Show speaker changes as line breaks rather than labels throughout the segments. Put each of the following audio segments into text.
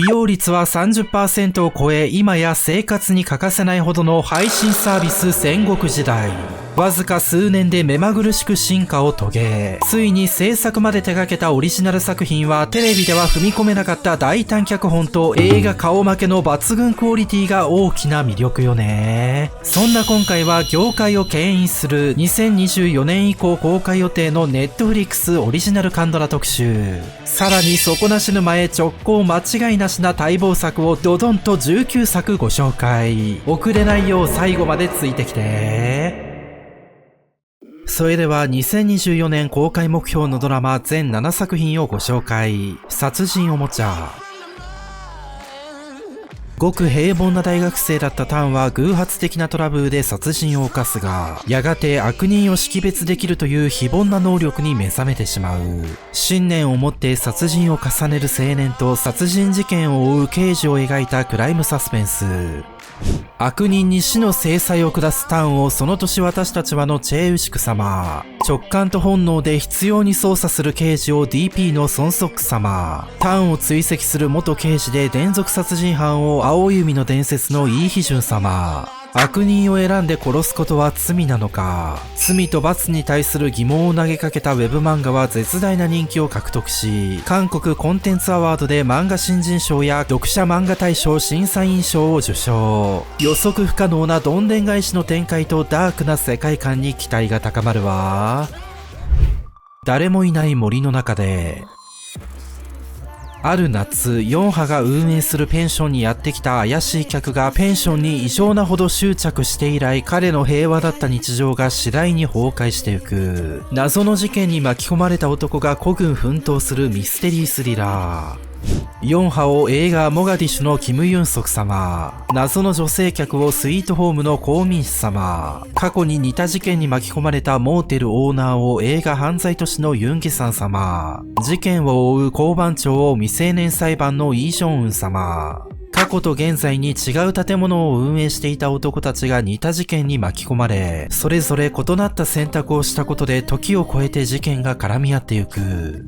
利用率は 30% を超え、今や生活に欠かせないほどの配信サービス戦国時代。わずか数年で目まぐるしく進化を遂げ、ついに制作まで手掛けたオリジナル作品はテレビでは踏み込めなかった大胆脚本と映画顔負けの抜群クオリティが大きな魅力よね。そんな今回は業界を牽引する2024年以降公開予定の Netflix オリジナルカンドラ特集。さらに底なし沼へ直行間違いなしな待望作をドドンと19作ご紹介。遅れないよう最後までついてきて。それでは2024年公開目標のドラマ全7作品をご紹介。殺人おもちゃ。ごく平凡な大学生だったタンは偶発的なトラブルで殺人を犯すが、やがて悪人を識別できるという非凡な能力に目覚めてしまう。信念を持って殺人を重ねる青年と殺人事件を追う刑事を描いたクライムサスペンス。悪人に死の制裁を下すタンをその年私たちはのチェーウシク様。直感と本能で必要に操作する刑事を DP のソンソック様。タンを追跡する元刑事で連続殺人犯を青弓の伝説のイーヒジュン様。悪人を選んで殺すことは罪なのか。罪と罰に対する疑問を投げかけたウェブ漫画は絶大な人気を獲得し、韓国コンテンツアワードで漫画新人賞や読者漫画大賞審査員賞を受賞。予測不可能などんでん返しの展開とダークな世界観に期待が高まるわ。誰もいない森の中で。ある夏、ヨンハが運営するペンションにやってきた怪しい客がペンションに異常なほど執着して以来、彼の平和だった日常が次第に崩壊していく。謎の事件に巻き込まれた男が孤軍奮闘するミステリースリラー。ヨンハを映画モガディシュのキム・ユンソク様。謎の女性客をスイートホームのコウミン氏様。過去に似た事件に巻き込まれたモーテルオーナーを映画犯罪都市のユンゲサン様。事件を追う交番長を未成年裁判のイ・ジョンウン様。過去と現在に違う建物を運営していた男たちが似た事件に巻き込まれ、それぞれ異なった選択をしたことで時を超えて事件が絡み合ってゆく。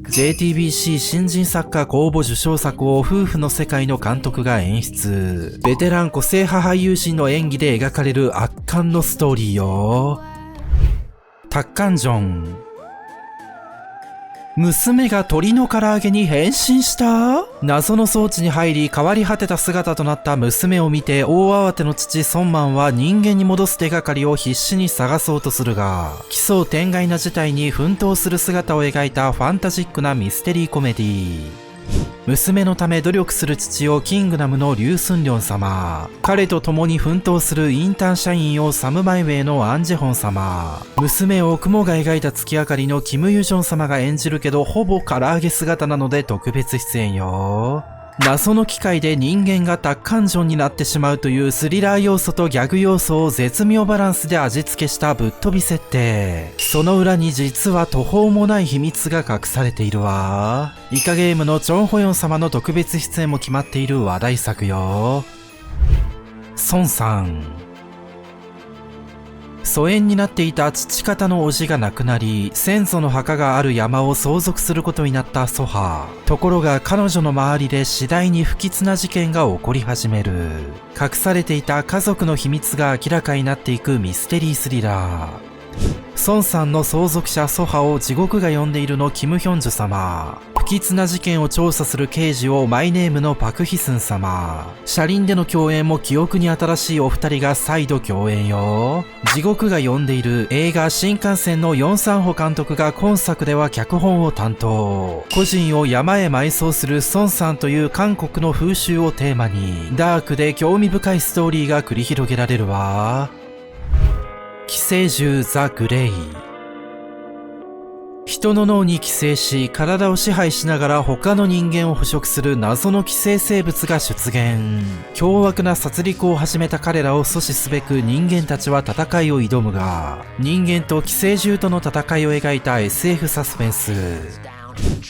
JTBC 新人作家公募受賞作を夫婦の世界の監督が演出。ベテラン個性派俳優陣の演技で描かれる圧巻のストーリーよ。タッカンジョン。娘が鳥の唐揚げに変身した?謎の装置に入り変わり果てた姿となった娘を見て大慌ての父ソンマンは人間に戻す手がかりを必死に探そうとするが、奇想天外な事態に奮闘する姿を描いたファンタジックなミステリーコメディ。娘のため努力する父をキングダムのリュウ・スンリョン様。彼と共に奮闘するインターン社員をサムマイウェイのアンジェホン様。娘を雲が描いた月明かりのキム・ユジョン様が演じるけどほぼ唐揚げ姿なので特別出演よ。謎の機械で人間がタッカンジョンになってしまうというスリラー要素とギャグ要素を絶妙バランスで味付けしたぶっ飛び設定。その裏に実は途方もない秘密が隠されているわ。イカゲームのチョンホヨン様の特別出演も決まっている話題作よ。ソンさん。疎遠になっていた父方の叔父が亡くなり、先祖の墓がある山を相続することになったソハ。ところが彼女の周りで次第に不吉な事件が起こり始める。隠されていた家族の秘密が明らかになっていくミステリースリラー。ソンさんの相続者ソハを地獄が呼んでいるのキム・ヒョンジュ様。不吉な事件を調査する刑事をマイネームのパクヒスン様。車輪での共演も記憶に新しいお二人が再度共演よ。地獄が呼んでいる映画新幹線のヨン・サンホ監督が今作では脚本を担当。個人を山へ埋葬するソンさんという韓国の風習をテーマに、ダークで興味深いストーリーが繰り広げられるわ。寄生獣ザ・グレイ。人の脳に寄生し、体を支配しながら他の人間を捕食する謎の寄生生物が出現。凶悪な殺戮を始めた彼らを阻止すべく人間たちは戦いを挑むが、人間と寄生獣との戦いを描いた SF サスペンス。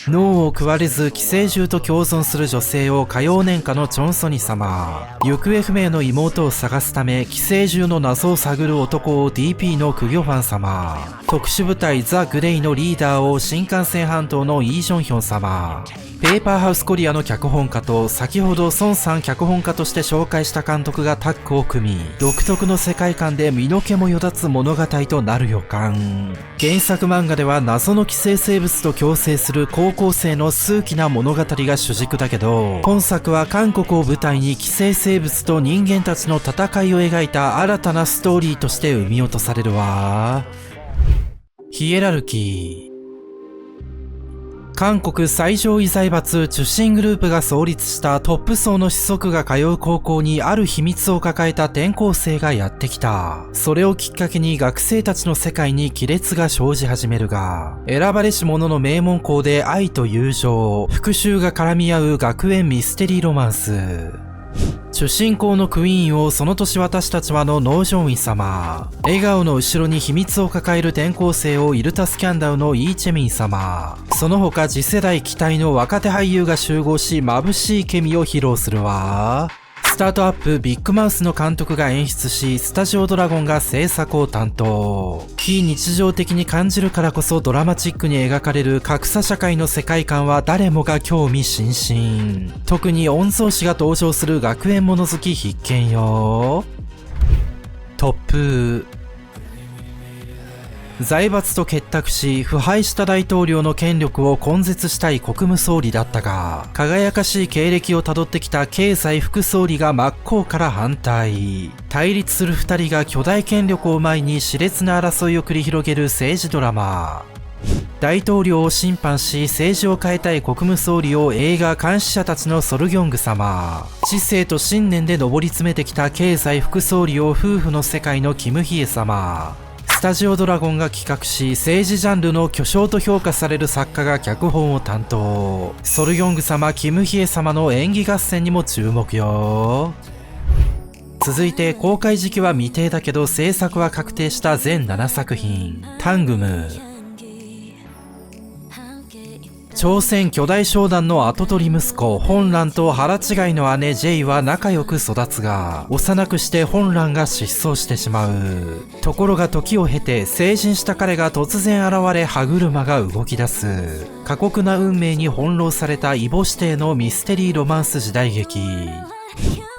脳を食われず寄生獣と共存する女性を歌謡年下のチョンソニ様。行方不明の妹を探すため寄生獣の謎を探る男を DP のクギョファン様。特殊部隊ザ・グレイのリーダーを新幹線半島のイージョンヒョン様。ペーパーハウスコリアの脚本家と先ほど孫さん脚本家として紹介した監督がタッグを組み、独特の世界観で身の毛もよだつ物語となる予感。原作漫画では謎の寄生生物と共生する高校生の数奇な物語が主軸だけど、本作は韓国を舞台に寄生生物と人間たちの戦いを描いた新たなストーリーとして生み落とされるわ。ヒエラルキー。韓国最上位財閥受信グループが創立したトップ層の子息が通う高校にある秘密を抱えた転校生がやってきた。それをきっかけに学生たちの世界に亀裂が生じ始めるが、選ばれし者の名門校で愛と友情、復讐が絡み合う学園ミステリーロマンス。主人公のクイーンをその年私たちはのノージョンイ様。笑顔の後ろに秘密を抱える転校生をイルタスキャンダウのイーチェミン様。その他次世代期待の若手俳優が集合し眩しいケミを披露するわ。スタートアップビッグマウスの監督が演出し、スタジオドラゴンが制作を担当。非日常的に感じるからこそドラマチックに描かれる格差社会の世界観は誰もが興味津々。特に御曹司が登場する学園物好き必見よ。突風。財閥と結託し腐敗した大統領の権力を根絶したい国務総理だったが、輝かしい経歴をたどってきた経済副総理が真っ向から反対。対立する二人が巨大権力を前に熾烈な争いを繰り広げる政治ドラマ。大統領を審判し政治を変えたい国務総理を映画監視者たちのソルギョング様。知性と信念で上り詰めてきた経済副総理を夫婦の世界のキムヒエ様。スタジオドラゴンが企画し政治ジャンルの巨匠と評価される作家が脚本を担当。ソルギョング様、キムヒエ様の演技合戦にも注目よ。続いて公開時期は未定だけど制作は確定した全7作品。タングム。朝鮮巨大商団の跡取り息子本蘭と腹違いの姉ジェイは仲良く育つが、幼くして本蘭が失踪してしまう。ところが時を経て成人した彼が突然現れ歯車が動き出す。過酷な運命に翻弄された異母指定のミステリーロマンス時代劇。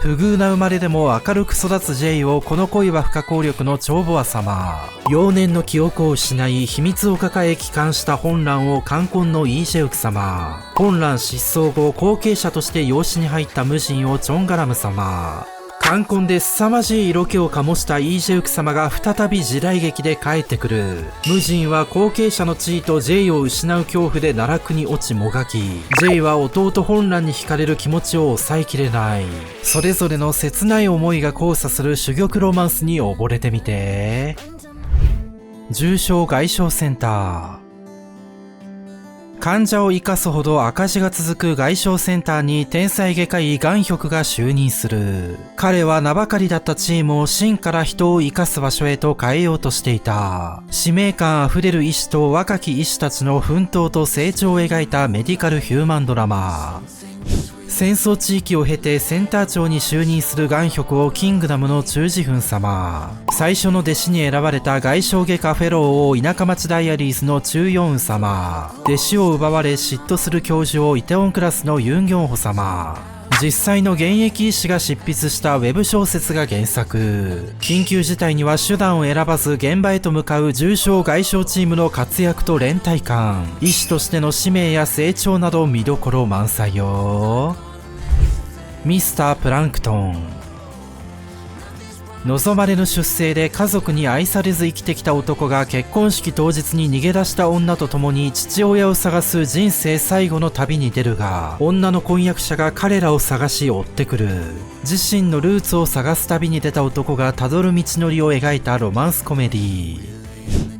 不遇な生まれでも明るく育つジェイをこの恋は不可抗力のチョーボア様。幼年の記憶を失い秘密を抱え帰還した本蘭を冠婚のイージェウク様。本蘭失踪後後継者として養子に入った無人をチョンガラム様。冠婚で凄まじい色気を醸したイージェウク様が再び時代劇で帰ってくる。無人は後継者の地位とジェイを失う恐怖で奈落に落ちもがき、ジェイは弟本蘭に惹かれる気持ちを抑えきれない。それぞれの切ない思いが交差する珠玉ロマンスに溺れてみて。重症外傷センター。患者を生かすほど赤字が続く外傷センターに天才外科医ガンヒョクが就任する。彼は名ばかりだったチームを真から人を生かす場所へと変えようとしていた。使命感あふれる医師と若き医師たちの奮闘と成長を描いたメディカルヒューマンドラマ。戦争地域を経てセンター長に就任するガンヒョクをキングダムのチュージフン様。最初の弟子に選ばれた外傷外科フェローを田舎町ダイアリーズのチューヨンウ様。弟子を奪われ嫉妬する教授をイテウォンクラスのユンギョンホ様。実際の現役医師が執筆したウェブ小説が原作。緊急事態には手段を選ばず現場へと向かう重症外傷チームの活躍と連帯感。医師としての使命や成長など見どころ満載よ。ミスタープランクトン。望まれぬ出生で家族に愛されず生きてきた男が結婚式当日に逃げ出した女と共に父親を探す人生最後の旅に出るが、女の婚約者が彼らを探し追ってくる。自身のルーツを探す旅に出た男がたどる道のりを描いたロマンスコメディー。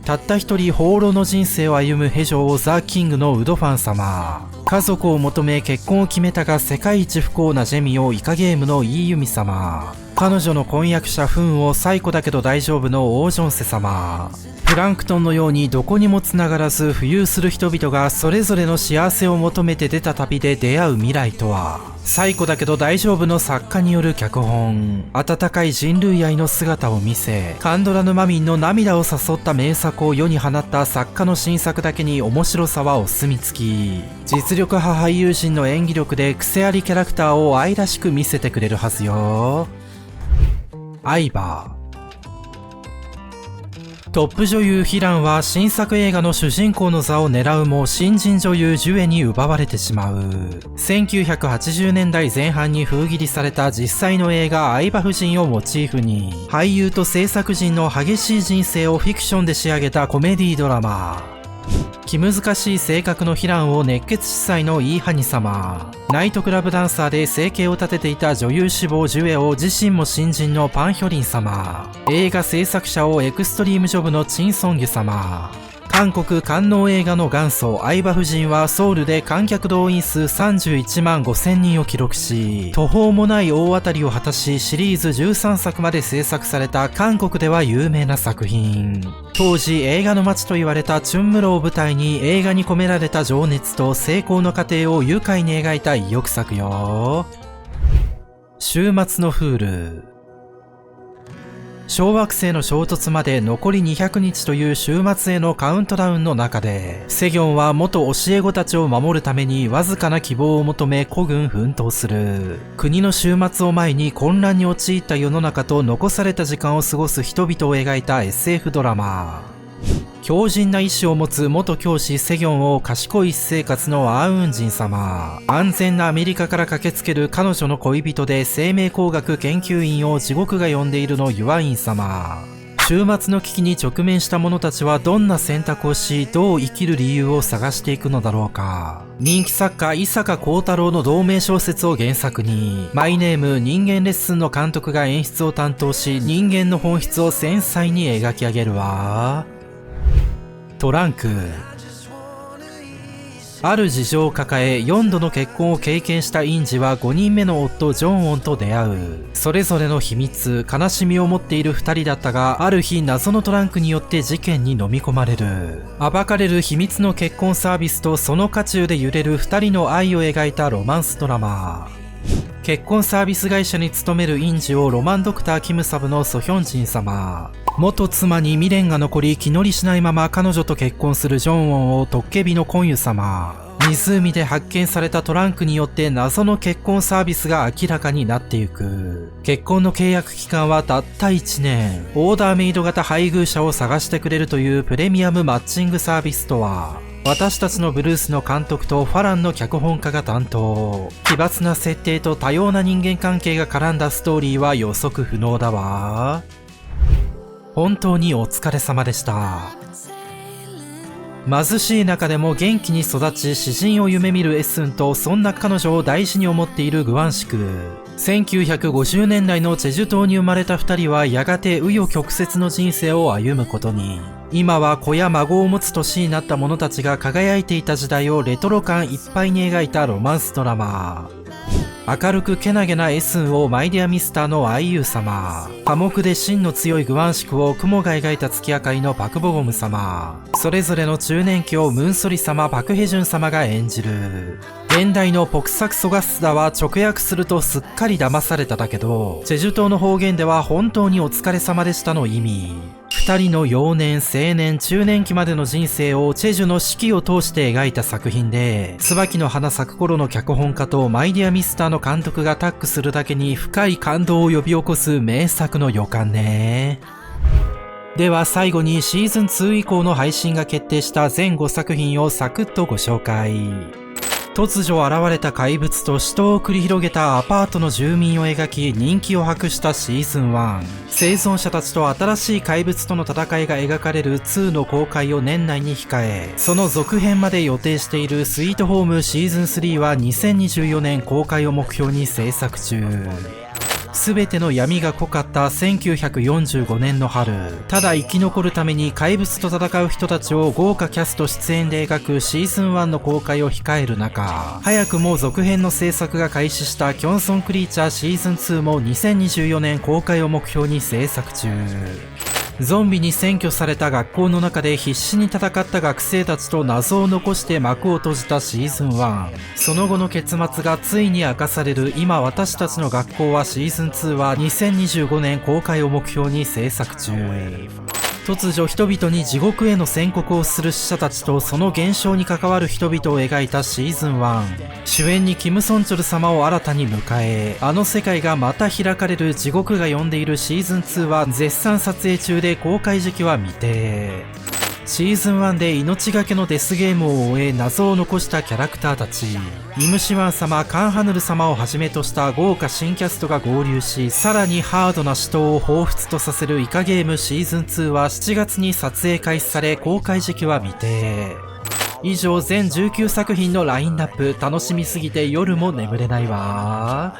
たった一人放浪の人生を歩むヘジョをザ・キングのウドファン様。家族を求め結婚を決めたが世界一不幸なジェミをイカゲームのイーユミ様。彼女の婚約者フンを最古だけど大丈夫のオージョンセ様。プランクトンのようにどこにもつながらず浮遊する人々がそれぞれの幸せを求めて出た旅で出会う未来とは。最古だけど大丈夫の作家による脚本、温かい人類愛の姿を見せ、カンドラ沼民の涙を誘った名作を世に放った作家の新作だけに面白さはお墨付き。実力派俳優陣の演技力で癖ありキャラクターを愛らしく見せてくれるはずよ。アイバー。トップ女優ヒランは新作映画の主人公の座を狙うも新人女優ジュエに奪われてしまう。1980年代前半に封切りされた実際の映画相葉夫人をモチーフに、俳優と制作陣の激しい人生をフィクションで仕上げたコメディドラマ。気難しい性格のヒランを熱血司祭のイーハニ様、ナイトクラブダンサーで生計を立てていた女優志望ジュエを自身も新人のパンヒョリン様、映画制作者をエクストリームジョブのチンソンギュ様。韓国官能映画の元祖相葉夫人はソウルで観客動員数31万5000人を記録し、途方もない大当たりを果たし、シリーズ13作まで制作された韓国では有名な作品。当時映画の街と言われたチュンムロを舞台に映画に込められた情熱と成功の過程を愉快に描いた意欲作よ。週末のフール。小惑星の衝突まで残り200日という週末へのカウントダウンの中で、セギョンは元教え子たちを守るためにわずかな希望を求め孤軍奮闘する。国の終末を前に混乱に陥った世の中と残された時間を過ごす人々を描いた SF ドラマ。強靭な意志を持つ元教師セギョンを賢い私生活のアーウンジン様、安全なアメリカから駆けつける彼女の恋人で生命工学研究員を地獄が呼んでいるのユアイン様。終末の危機に直面した者たちはどんな選択をし、どう生きる理由を探していくのだろうか。人気作家伊坂幸太郎の同名小説を原作に、マイネーム人間レッスンの監督が演出を担当し、人間の本質を繊細に描き上げるわ。トランク。ある事情を抱え4度の結婚を経験したインジは5人目の夫ジョンオンと出会う。それぞれの秘密、悲しみを持っている2人だったが、ある日謎のトランクによって事件に飲み込まれる。暴かれる秘密の結婚サービスとその渦中で揺れる2人の愛を描いたロマンスドラマ。結婚サービス会社に勤めるインジをロマンドクターキムサブのソヒョンジン様、元妻に未練が残り気乗りしないまま彼女と結婚するジョンウォンをトッケビのコンユ様、湖で発見されたトランクによって謎の結婚サービスが明らかになっていく。結婚の契約期間はたった1年。オーダーメイド型配偶者を探してくれるというプレミアムマッチングサービスとは。私たちのブルースの監督とファランの脚本家が担当。奇抜な設定と多様な人間関係が絡んだストーリーは予測不能だわ。本当にお疲れ様でした。貧しい中でも元気に育ち詩人を夢見るエッスンと、そんな彼女を大事に思っているグワンシク。1950年代のチェジュ島に生まれた2人はやがて紆余曲折の人生を歩むことに。今は子や孫を持つ年になった者たちが輝いていた時代をレトロ感いっぱいに描いたロマンスドラマ。明るくけなげなエスンをマイディアミスターのアイユー様、寡黙で芯の強いグワンシクを雲が描いた月明かりのパクボゴム様、それぞれの中年期をムンソリ様、パクヘジュン様が演じる。現代のポクサクソガッスダは直訳するとすっかり騙されただけど、チェジュ島の方言では本当にお疲れ様でしたの意味。二人の幼年、青年、中年期までの人生をチェジュの四季を通して描いた作品で、椿の花咲く頃の脚本家とマイディアミスターの監督がタッグするだけに深い感動を呼び起こす名作の予感ね。では最後にシーズン2以降の配信が決定した全5作品をサクッとご紹介。突如現れた怪物と死闘を繰り広げたアパートの住民を描き人気を博したシーズン1。生存者たちと新しい怪物との戦いが描かれる2の公開を年内に控え、その続編まで予定しているスイートホームシーズン3は2024年公開を目標に制作中。すべての闇が濃かった1945年の春、ただ生き残るために怪物と戦う人たちを豪華キャスト出演で描くシーズン1の公開を控える中、早くも続編の制作が開始したキョンソンクリーチャーシーズン2も2024年公開を目標に制作中。ゾンビに占拠された学校の中で必死に戦った学生たちと謎を残して幕を閉じたシーズン1。その後の結末がついに明かされる今私たちの学校はシーズン2は2025年公開を目標に制作中。突如人々に地獄への宣告をする死者たちとその現象に関わる人々を描いたシーズン1。主演にキム・ソンチョル様を新たに迎え、あの世界がまた開かれる地獄が呼んでいるシーズン2は絶賛撮影中で公開時期は未定。シーズン1で命がけのデスゲームを終え謎を残したキャラクターたち、イムシワン様、カンハヌル様をはじめとした豪華新キャストが合流し、さらにハードな死闘を彷彿とさせるイカゲームシーズン2は7月に撮影開始され公開時期は未定。以上全19作品のラインナップ、楽しみすぎて夜も眠れないわ。